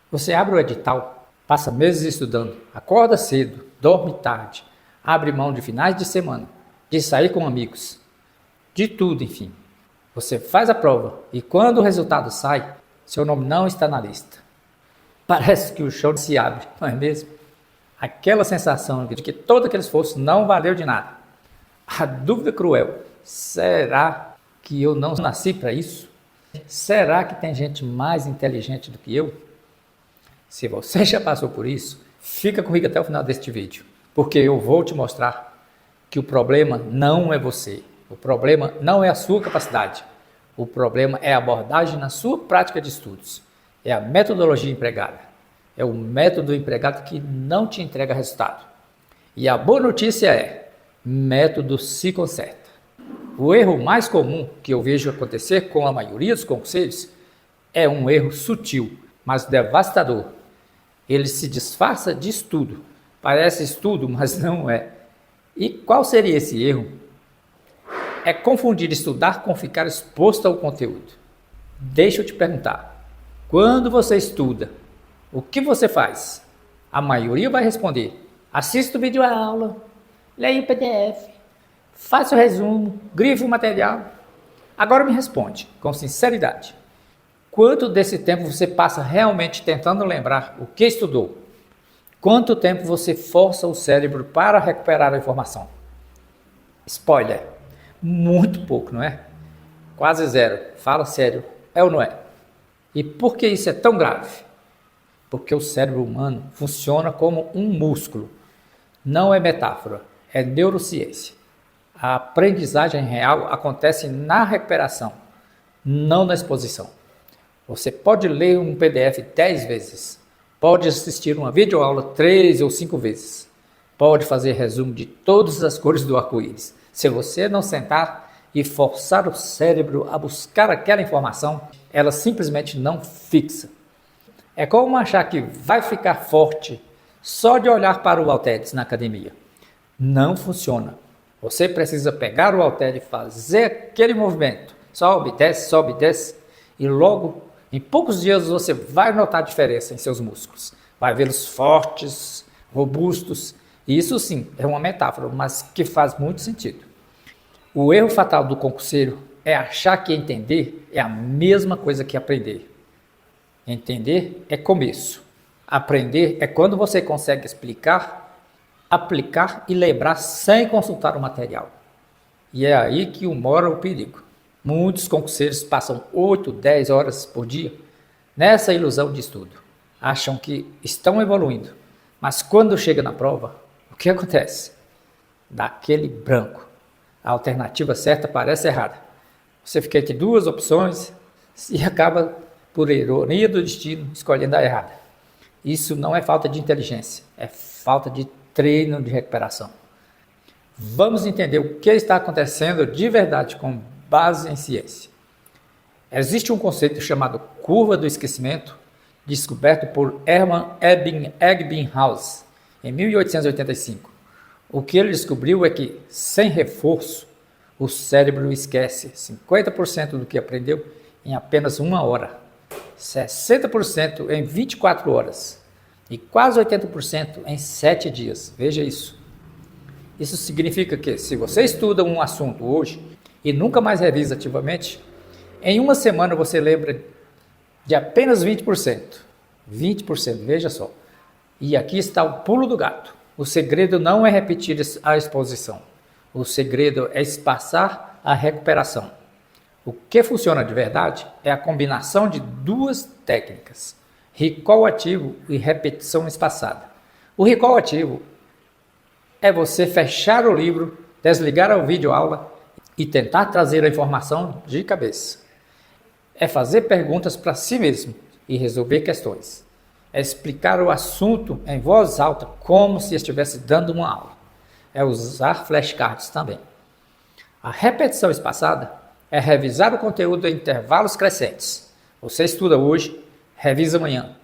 Você abre o edital, passa meses estudando, acorda cedo, dorme tarde, abre mão de finais de semana, de sair com amigos, de tudo, enfim. Você faz a prova e quando o resultado sai, seu nome não está na lista. Parece que o chão se abre, não é mesmo? Aquela sensação de que todo aquele esforço não valeu de nada. A dúvida cruel, será que eu não nasci para isso? Será que tem gente mais inteligente do que eu? Se você já passou por isso, fica comigo até o final deste vídeo, porque eu vou te mostrar que o problema não é você, o problema não é a sua capacidade, o problema é a abordagem na sua prática de estudos, é a metodologia empregada, é o método empregado que não te entrega resultado. E a boa notícia é, método se conserta. O erro mais comum que eu vejo acontecer com a maioria dos concurseiro é um erro sutil, mas devastador. Ele se disfarça de estudo, parece estudo, mas não é. E qual seria esse erro? É confundir estudar com ficar exposto ao conteúdo. Deixa eu te perguntar, quando você estuda, o que você faz? A maioria vai responder, assisto vídeo aula, leio o PDF, faço o resumo, grifo o material. Agora me responde, com sinceridade, quanto desse tempo você passa realmente tentando lembrar o que estudou? Quanto tempo você força o cérebro para recuperar a informação? Spoiler, muito pouco, não é? Quase zero. Fala sério, é ou não é? E por que isso é tão grave? Porque o cérebro humano funciona como um músculo. Não é metáfora, é neurociência. A aprendizagem real acontece na recuperação, não na exposição. Você pode ler um PDF 10 vezes, pode assistir uma videoaula 3 ou 5 vezes, pode fazer resumo de todas as cores do arco-íris. Se você não sentar e forçar o cérebro a buscar aquela informação, ela simplesmente não fixa. É como achar que vai ficar forte só de olhar para o halteres na academia. Não funciona. Você precisa pegar o halter e fazer aquele movimento. Sobe, desce, e logo, em poucos dias, você vai notar a diferença em seus músculos. Vai vê-los fortes, robustos. E isso sim, é uma metáfora, mas que faz muito sentido. O erro fatal do concurseiro é achar que entender é a mesma coisa que aprender. Entender é começo. Aprender é quando você consegue explicar, aplicar e lembrar sem consultar o material. E é aí que mora o perigo. Muitos concurseiros passam 8, 10 horas por dia nessa ilusão de estudo. Acham que estão evoluindo, mas quando chega na prova, o que acontece? Dá aquele branco. A alternativa certa parece errada. Você fica entre duas opções e acaba, por ironia do destino, escolhendo a errada. Isso não é falta de inteligência, é falta de treino de recuperação. Vamos entender o que está acontecendo de verdade com base em ciência. Existe um conceito chamado curva do esquecimento, descoberto por Hermann Ebbinghaus em 1885. O que ele descobriu é que, sem reforço, o cérebro esquece 50% do que aprendeu em apenas 1 hora, 60% em 24 horas e quase 80% em 7 dias. Veja isso. Isso significa que, se você estuda um assunto hoje e nunca mais revisa ativamente, em 1 semana você lembra de apenas 20%. 20%, veja só. E aqui está o pulo do gato. O segredo não é repetir a exposição. O segredo é espaçar a recuperação. O que funciona de verdade é a combinação de 2 técnicas, recall ativo e repetição espaçada. O recall ativo é você fechar o livro, desligar a videoaula e tentar trazer a informação de cabeça. É fazer perguntas para si mesmo e resolver questões. É explicar o assunto em voz alta como se estivesse dando uma aula. É usar flashcards também. A repetição espaçada é revisar o conteúdo em intervalos crescentes. Você estuda hoje, revisa amanhã.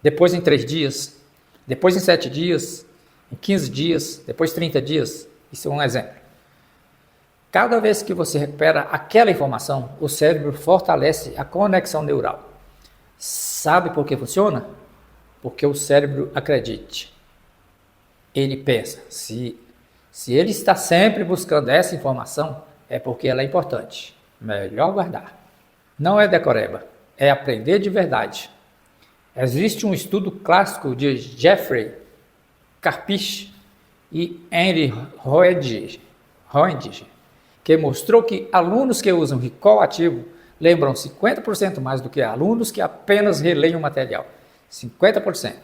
Depois em 3 dias, depois em 7 dias, em 15 dias, depois 30 dias. Isso é um exemplo. Cada vez que você recupera aquela informação, o cérebro fortalece a conexão neural. Sabe por que funciona? porque o cérebro acredite. Ele pensa, se ele está sempre buscando essa informação, é porque ela é importante. Melhor guardar. Não é decoreba, é aprender de verdade. Existe um estudo clássico de Jeffrey Karpich e Henry Hoendinger, que mostrou que alunos que usam recall ativo lembram 50% mais do que alunos que apenas releem o material. 50%.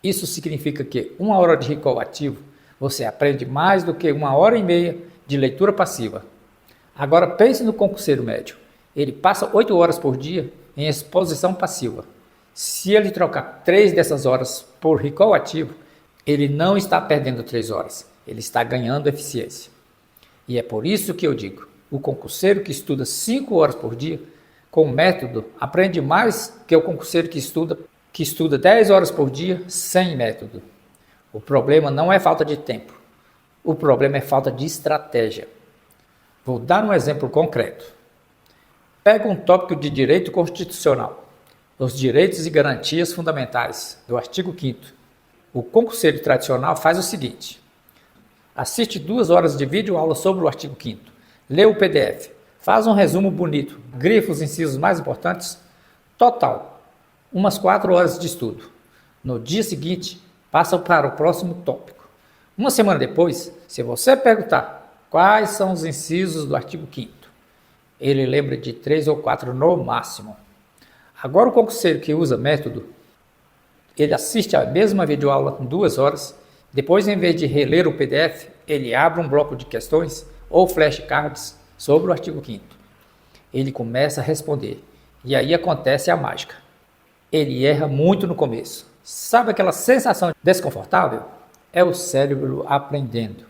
Isso significa que 1 hora de recall ativo você aprende mais do que 1 hora e meia de leitura passiva. Agora pense no concurseiro médio. Ele passa 8 horas por dia em exposição passiva. Se ele trocar 3 dessas horas por recall ativo, ele não está perdendo 3 horas, ele está ganhando eficiência. E é por isso que eu digo, o concurseiro que estuda 5 horas por dia, com método, aprende mais que o concurseiro que estuda 10 horas por dia sem método. O problema não é falta de tempo, o problema é falta de estratégia. Vou dar um exemplo concreto. Pega um tópico de direito constitucional, os direitos e garantias fundamentais, do artigo 5º. O concurseiro tradicional faz o seguinte: assiste 2 horas de vídeo-aula sobre o artigo 5º, lê o PDF, faz um resumo bonito, grifa os incisos mais importantes, total, umas 4 horas de estudo. No dia seguinte, passa para o próximo tópico. Uma semana depois, se você perguntar quais são os incisos do artigo 5º, ele lembra de 3 ou 4 no máximo. Agora o concurseiro que usa método, ele assiste a mesma videoaula com 2 horas, depois em vez de reler o PDF, ele abre um bloco de questões ou flashcards sobre o artigo 5º. Ele começa a responder, e aí acontece a mágica. Ele erra muito no começo. Sabe aquela sensação desconfortável? É o cérebro aprendendo.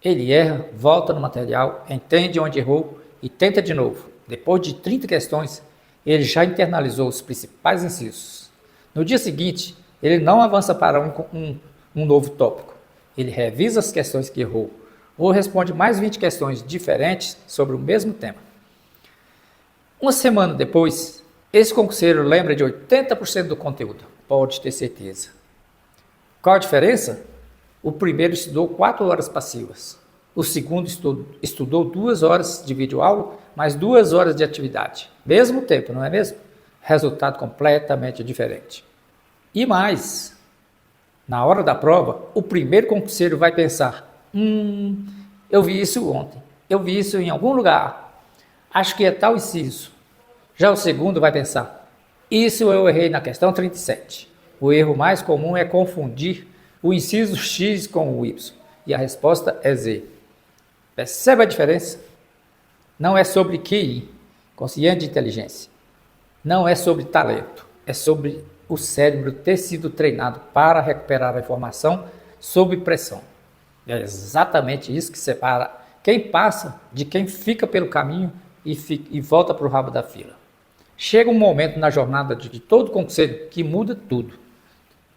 Ele erra, volta no material, entende onde errou e tenta de novo. Depois de 30 questões, ele já internalizou os principais incisos. No dia seguinte, ele não avança para um novo tópico. Ele revisa as questões que errou, ou responde mais 20 questões diferentes sobre o mesmo tema. Uma semana depois, esse concurseiro lembra de 80% do conteúdo, pode ter certeza. Qual a diferença? O primeiro estudou 4 horas passivas. O segundo estudou 2 horas de videoaula, mais 2 horas de atividade. Mesmo tempo, não é mesmo? Resultado completamente diferente. E mais, na hora da prova, o primeiro concurseiro vai pensar: eu vi isso ontem, eu vi isso em algum lugar, acho que é tal inciso. Já o segundo vai pensar: isso eu errei na questão 37. O erro mais comum é confundir o inciso X com o Y, e a resposta é Z. Percebe a diferença? Não é sobre QI, consciente de inteligência. Não é sobre talento, é sobre o cérebro ter sido treinado para recuperar a informação sob pressão. É exatamente isso que separa quem passa de quem fica pelo caminho e volta para o rabo da fila. Chega um momento na jornada de todo concurseiro que muda tudo.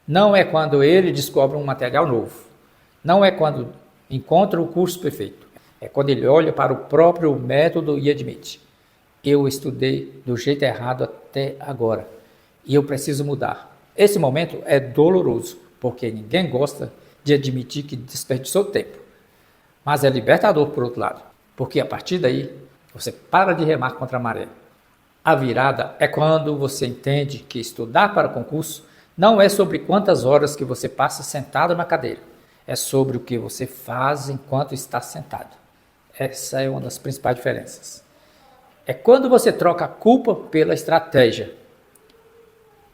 Não é quando ele descobre um material novo. Não é quando encontra o curso perfeito. É quando ele olha para o próprio método e admite: eu estudei do jeito errado até agora e eu preciso mudar. Esse momento é doloroso, porque ninguém gosta de admitir que desperdiçou tempo. Mas é libertador por outro lado, porque a partir daí você para de remar contra a maré. A virada é quando você entende que estudar para concurso não é sobre quantas horas que você passa sentado na cadeira, é sobre o que você faz enquanto está sentado. Essa é uma das principais diferenças. É quando você troca a culpa pela estratégia.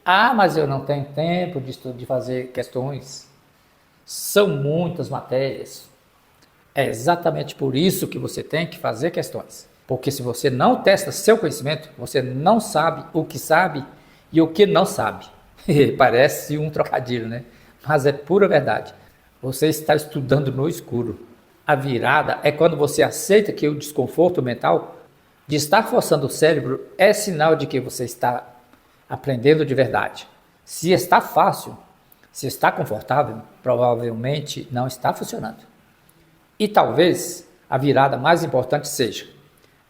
Mas eu não tenho tempo de fazer questões. São muitas matérias. É exatamente por isso que você tem que fazer questões. Porque se você não testa seu conhecimento, você não sabe o que sabe e o que não sabe. Parece um trocadilho, né? Mas é pura verdade. Você está estudando no escuro. A virada é quando você aceita que o desconforto mental de estar forçando o cérebro é sinal de que você está aprendendo de verdade. Se está fácil, se está confortável, provavelmente não está funcionando. E talvez a virada mais importante seja: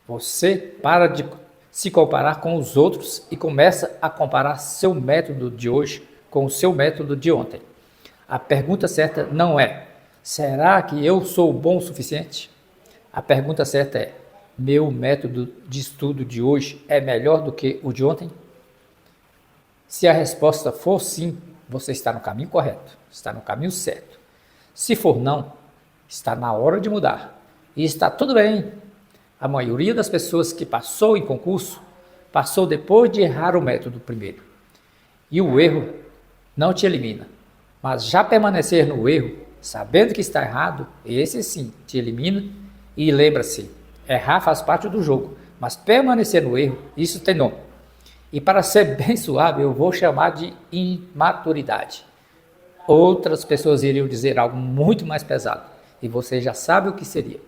você para de se comparar com os outros e começa a comparar seu método de hoje com o seu método de ontem. A pergunta certa não é: será que eu sou bom o suficiente? A pergunta certa é: meu método de estudo de hoje é melhor do que o de ontem? Se a resposta for sim, você está no caminho correto, está no caminho certo. Se for não, está na hora de mudar. E está tudo bem. A maioria das pessoas que passou em concurso, passou depois de errar o método primeiro. E o erro não te elimina. Mas já permanecer no erro, sabendo que está errado, esse sim te elimina. E lembra-se, errar faz parte do jogo, mas permanecer no erro, isso tem nome. E para ser bem suave, eu vou chamar de imaturidade. Outras pessoas iriam dizer algo muito mais pesado, e você já sabe o que seria.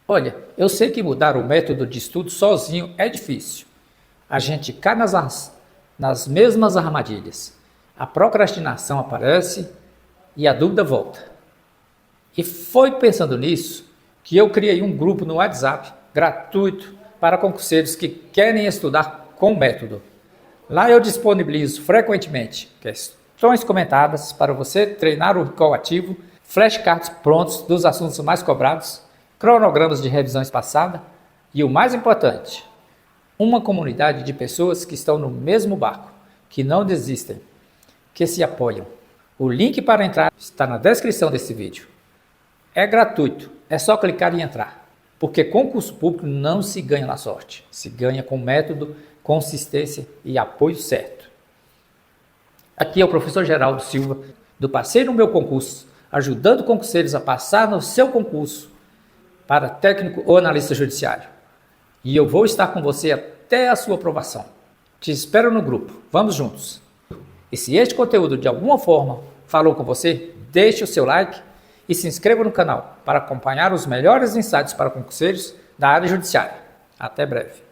Olha, eu sei que mudar o método de estudo sozinho é difícil. A gente cai nas mesmas armadilhas. A procrastinação aparece e a dúvida volta. E foi pensando nisso que eu criei um grupo no WhatsApp gratuito para concurseiros que querem estudar com método. Lá eu disponibilizo frequentemente questões comentadas para você treinar o recall ativo, flashcards prontos dos assuntos mais cobrados, cronogramas de revisões passadas e o mais importante, uma comunidade de pessoas que estão no mesmo barco, que não desistem, que se apoiam. O link para entrar está na descrição desse vídeo. É gratuito, é só clicar e entrar. Porque concurso público não se ganha na sorte, se ganha com método, consistência e apoio certo. Aqui é o professor Geraldo Silva, do Passei no Meu Concurso, ajudando concurseiros a passar no seu concurso para técnico ou analista judiciário. E eu vou estar com você até a sua aprovação. Te espero no grupo, vamos juntos. E se este conteúdo de alguma forma falou com você, deixe o seu like e se inscreva no canal para acompanhar os melhores insights para concurseiros da área judiciária. Até breve.